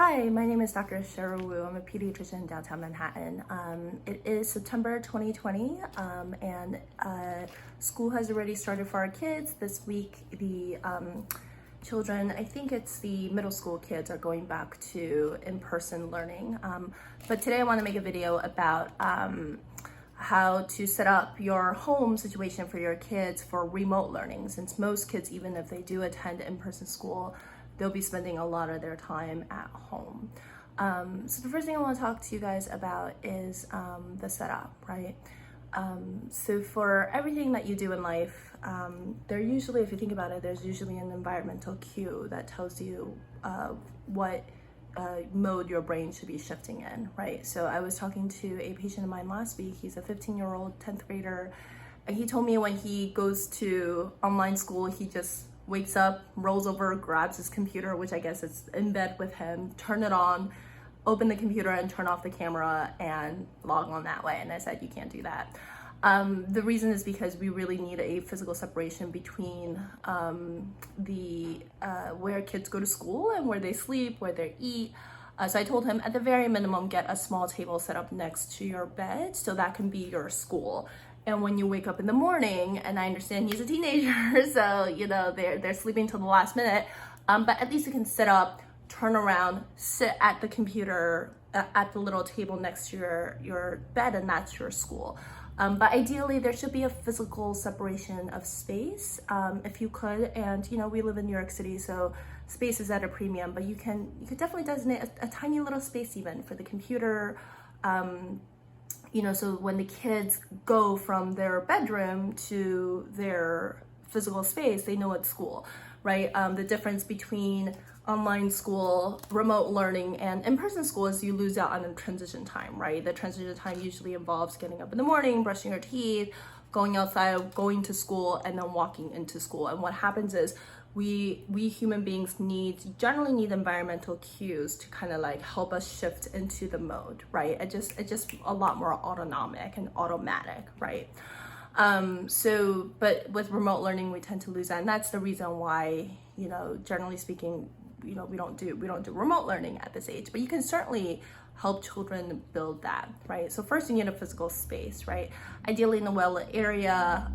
Hi, my name is Dr. Cheryl. I'm a pediatrician in downtown Manhattan. It is September 2020, and school has already started for our kids. This week, the children, I think it's the middle school kids, are going back to in-person learning. But today I want to make a video about how to set up your home situation for your kids for remote learning, since most kids, even if they do attend in-person school, they'll be spending a lot of their time at home. So the first thing I want to talk to you guys about is the setup, right? So for everything that you do in life, there usually, if you think about it, there's usually an environmental cue that tells you what mode your brain should be shifting in, right? So I was talking to a patient of mine last week. He's a 15-year-old 10th grader. And he told me when he goes to online school, he just wakes up, rolls over, grabs his computer, which I guess is in bed with him, turn it on, open the computer and turn off the camera and log on that way. And I said, you can't do that. The reason is because we really need a physical separation between where kids go to school and where they sleep, where they eat. So I told him, at the very minimum, get a small table set up next to your bed, so that can be your school. And when you wake up in the morning, and I understand he's a teenager, so they're sleeping till the last minute, but at least you can sit up, turn around, sit at the computer at the little table next to your bed, and that's your school. But ideally, there should be a physical separation of space, if you could. And we live in New York City, so space is at a premium. But you could definitely designate a tiny little space even for the computer. So when the kids go from their bedroom to their physical space, they know it's school, right? The difference between online school, remote learning, and in-person school is you lose out on the transition time, right? The transition time usually involves getting up in the morning, brushing your teeth, going outside, going to school, and then walking into school. And what happens is we human beings generally need environmental cues to kind of like help us shift into the mode, right? It's just a lot more autonomic and automatic, right? But with remote learning, we tend to lose that, and that's the reason why, generally speaking, we don't do remote learning at this age. But you can certainly help children build that, right? So first you need a physical space, right? Ideally in a well-lit area.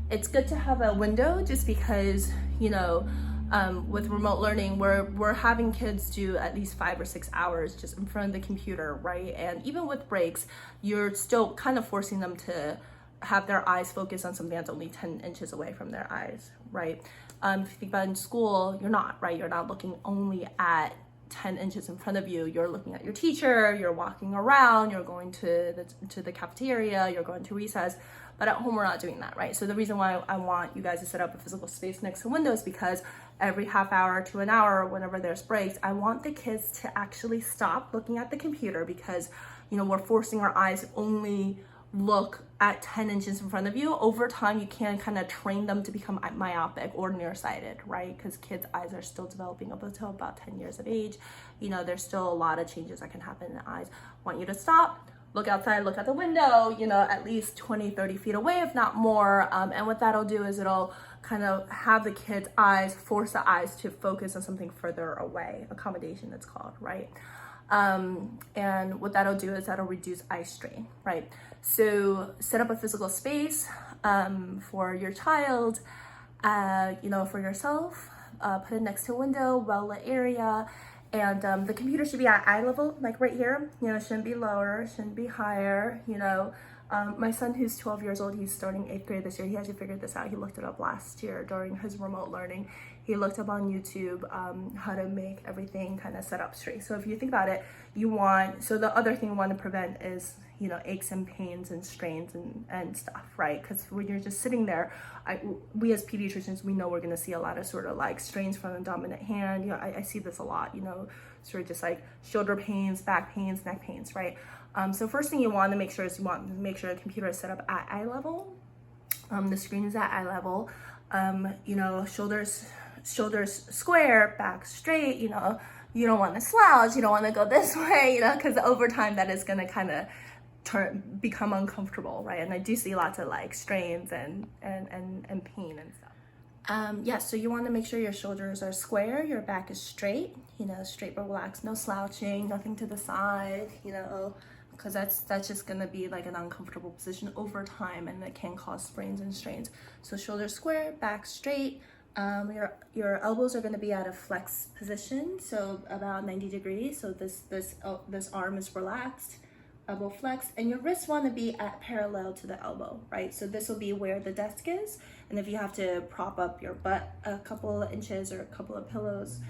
It's good to have a window, just because with remote learning, we're having kids do at least 5 or 6 hours just in front of the computer, right? And even with breaks, you're still kind of forcing them to have their eyes focus on something that's only 10 inches away from their eyes, right? If you think about it in school, you're not, right? You're not looking only at 10 inches in front of you. You're looking at your teacher, you're walking around, you're going to the cafeteria, you're going to recess. But at home, we're not doing that, right? So the reason why I want you guys to set up a physical space next to windows, because every half hour to an hour, whenever there's breaks, I want the kids to actually stop looking at the computer, because we're forcing our eyes to only look at 10 inches in front of you. Over time, you can kind of train them to become myopic or nearsighted, right? Because kids' eyes are still developing up until about 10 years of age. There's still a lot of changes that can happen in the eyes. I want you to stop, look outside, look out the window, at least 20, 30 feet away, if not more. And what that'll do is it'll kind of have the kids' eyes, force the eyes to focus on something further away, accommodation it's called, right? And what that'll do is that'll reduce eye strain, right? So set up a physical space for your child, for yourself, put it next to a window, well-lit area, and the computer should be at eye level, like right here. It shouldn't be lower, shouldn't be higher. My son, who's 12 years old, he's starting 8th grade this year. He actually figured this out. He looked it up last year during his remote learning. He looked up on YouTube how to make everything kind of set up straight. So if you think about it, so the other thing you want to prevent is, aches and pains and strains and stuff, right? Because when you're just sitting there, we as pediatricians, we know we're going to see a lot of sort of like strains from the dominant hand. I see this a lot, sort of just like shoulder pains, back pains, neck pains, right? So first thing you want to make sure is the computer is set up at eye level. The screen is at eye level. Shoulders square, back straight. You don't want to slouch. You don't want to go this way. Because over time that is going to kind of become uncomfortable, right? And I do see lots of like strains and pain and stuff. Yeah, so you want to make sure your shoulders are square, your back is straight, straight but relaxed, no slouching, nothing to the side, because that's just gonna be like an uncomfortable position over time, and that can cause sprains and strains. So shoulders square, back straight. Your elbows are going to be at a flex position, so about 90 degrees. So this arm is relaxed, elbow flex, and your wrists want to be at parallel to the elbow, right? So this will be where the desk is, and if you have to prop up your butt a couple of inches or a couple of pillows,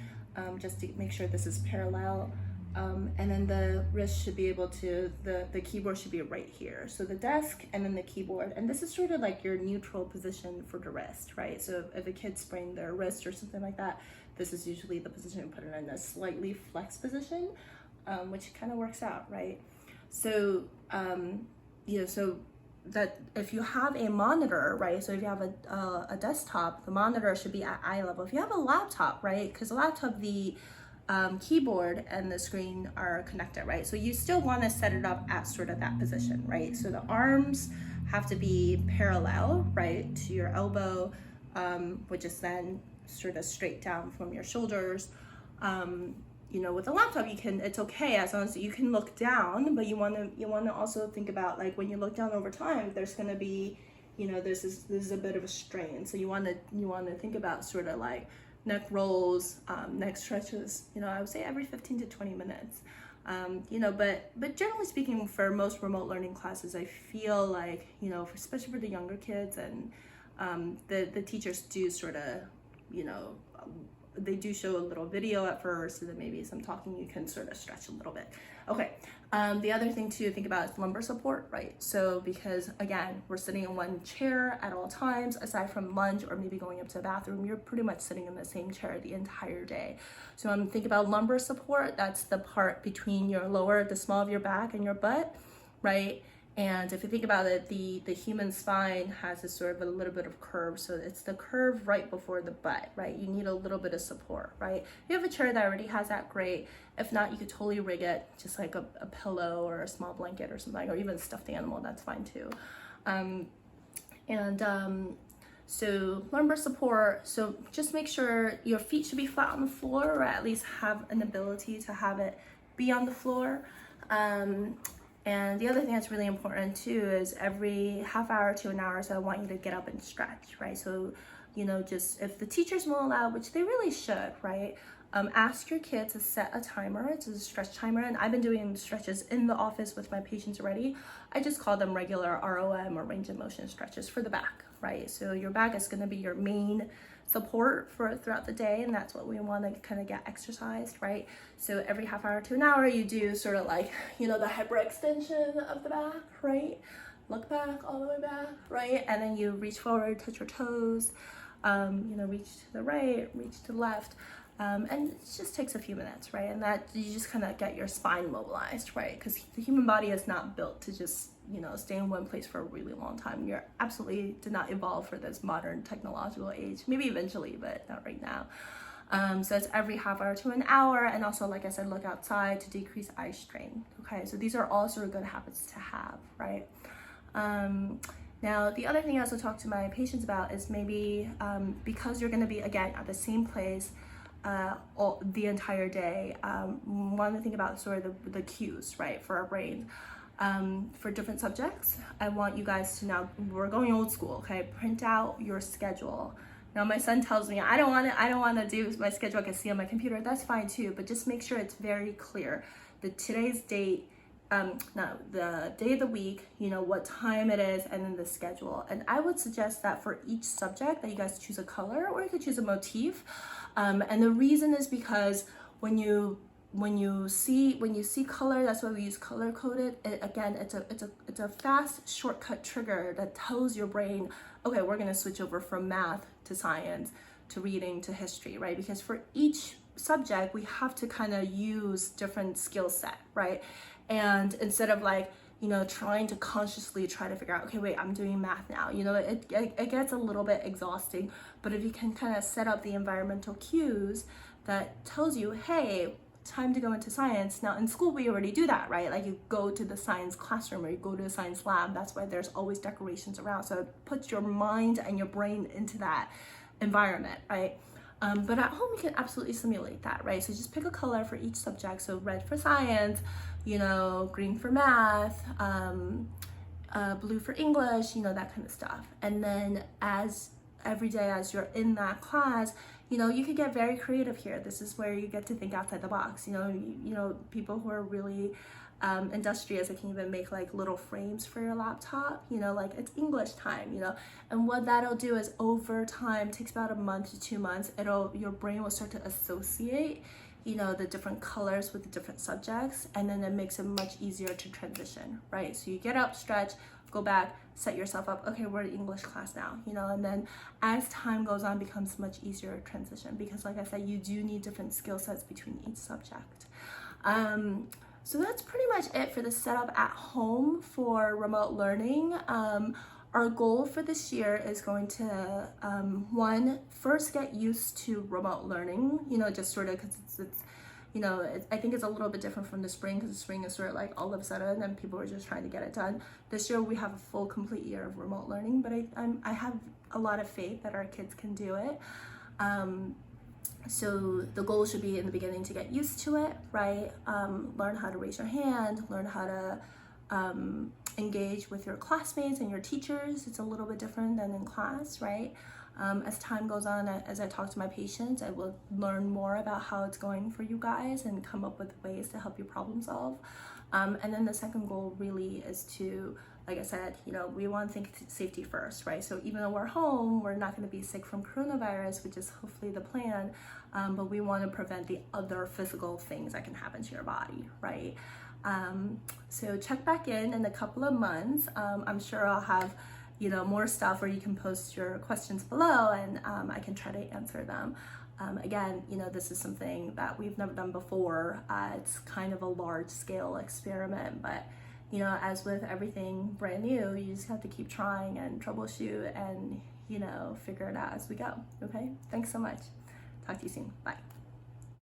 just to make sure this is parallel. And then the wrist should be able to, the keyboard should be right here. So the desk and then the keyboard. And this is sort of like your neutral position for the wrist, right? So if a kid sprained their wrist or something like that, this is usually the position you put it in, a slightly flexed position, which kind of works out, right? So, so that if you have a monitor, right? So if you have a desktop, the monitor should be at eye level. If you have a laptop, right? Because a laptop, the keyboard and the screen are connected, right? So you still want to set it up at sort of that position, right? So the arms have to be parallel, right, to your elbow, which is then sort of straight down from your shoulders. With a laptop, it's okay as long as you can look down, but you want to also think about, like, when you look down over time, there's going to be, this is a bit of a strain. So you want to think about sort of like neck rolls, neck stretches, I would say every 15 to 20 minutes. But generally speaking, for most remote learning classes, I feel like, especially for the younger kids, and the teachers do sort of, they do show a little video at first, and then maybe some talking, you can sort of stretch a little bit. Okay, the other thing to think about is lumbar support, right? So because, again, we're sitting in one chair at all times, aside from lunch or maybe going up to the bathroom, you're pretty much sitting in the same chair the entire day. So I'm thinking about lumbar support. That's the part between the small of your back and your butt, right? And if you think about it, the human spine has this sort of a little bit of curve. So it's the curve right before the butt, right? You need a little bit of support, right? If you have a chair that already has that, great. If not, you could totally rig it, just like a pillow or a small blanket or something, or even a stuffed animal, that's fine too. So lumbar support, so just make sure your feet should be flat on the floor, or at least have an ability to have it be on the floor. And the other thing that's really important too is every half hour to an hour, so I want you to get up and stretch, right? So, just if the teachers won't allow, which they really should, right? Ask your kid to set a timer. It's a stretch timer, and I've been doing stretches in the office with my patients already. I just call them regular ROM or range of motion stretches for the back, right? So your back is gonna be your main support throughout the day, and that's what we want to kind of get exercised, right? So every half hour to an hour, you do sort of like, the hyperextension of the back, right? Look back, all the way back, right? And then you reach forward, touch your toes, reach to the right, reach to the left. And it just takes a few minutes, right? And that you just kind of get your spine mobilized, right? Because the human body is not built to just, stay in one place for a really long time. You're absolutely did not evolve for this modern technological age. Maybe eventually, but not right now. So it's every half hour to an hour. And also, like I said, look outside to decrease eye strain. Okay, so these are all sort of good habits to have, right? Now, the other thing I also talk to my patients about is maybe because you're going to be, again, at the same place the entire day, want to think about sort of the cues, right, for our brain. For different subjects, I want you guys to now, we're going old school, okay? Print out your schedule. Now my son tells me, I don't want to do my schedule, I can see on my computer. That's fine too, but just make sure it's very clear. Today's date, the day of the week, what time it is, and then the schedule. And I would suggest that for each subject that you guys choose a color, or you could choose a motif. And the reason is because when you see color, that's why we use color coded. Again, it's a fast shortcut trigger that tells your brain, okay, we're gonna switch over from math to science to reading to history, right? Because for each subject, we have to kind of use different skill set, right? And instead of like, trying to consciously try to figure out, okay, wait, I'm doing math now. It gets a little bit exhausting, but if you can kind of set up the environmental cues that tells you, hey, time to go into science. Now in school, we already do that, right? Like you go to the science classroom or you go to a science lab. That's why there's always decorations around. So it puts your mind and your brain into that environment, right? But at home, you can absolutely simulate that, right? So just pick a color for each subject. So red for science, you know, green for math, blue for English, you know, that kind of stuff. And then every day as you're in that class, you know, you could get very creative here. This is where you get to think outside the box. You know, people who are really industrious, I can even make like little frames for your laptop, you know, like it's English time, you know, and what that'll do is over time, takes about a month to 2 months, your brain will start to associate, you know, the different colors with the different subjects, and then it makes it much easier to transition, right? So you get up, stretch, go back, set yourself up, okay, we're in English class now, you know, and then as time goes on, it becomes much easier to transition, because like I said, you do need different skill sets between each subject. So that's pretty much it for the setup at home for remote learning. Our goal for this year is going to, first get used to remote learning, you know, just sort of because it's you know, I think it's a little bit different from the spring, because the spring is sort of like all of a sudden and people are just trying to get it done. This year we have a full complete year of remote learning, but I have a lot of faith that our kids can do it. So the goal should be in the beginning to get used to it, right? Learn how to raise your hand, learn how to engage with your classmates and your teachers. It's a little bit different than in class, right? As time goes on, as I talk to my patients, I will learn more about how it's going for you guys and come up with ways to help you problem solve. And then the second goal really is to, like I said, you know, we want to think safety first, right? So even though we're home, we're not going to be sick from coronavirus, which is hopefully the plan, but we want to prevent the other physical things that can happen to your body, right? So check back in a couple of months. I'm sure I'll have, you know, more stuff where you can post your questions below, and I can try to answer them. Again, you know, this is something that we've never done before. It's kind of a large scale experiment, but you know, as with everything brand new, you just have to keep trying and troubleshoot and, you know, figure it out as we go. Okay, thanks so much. Talk to you soon. Bye.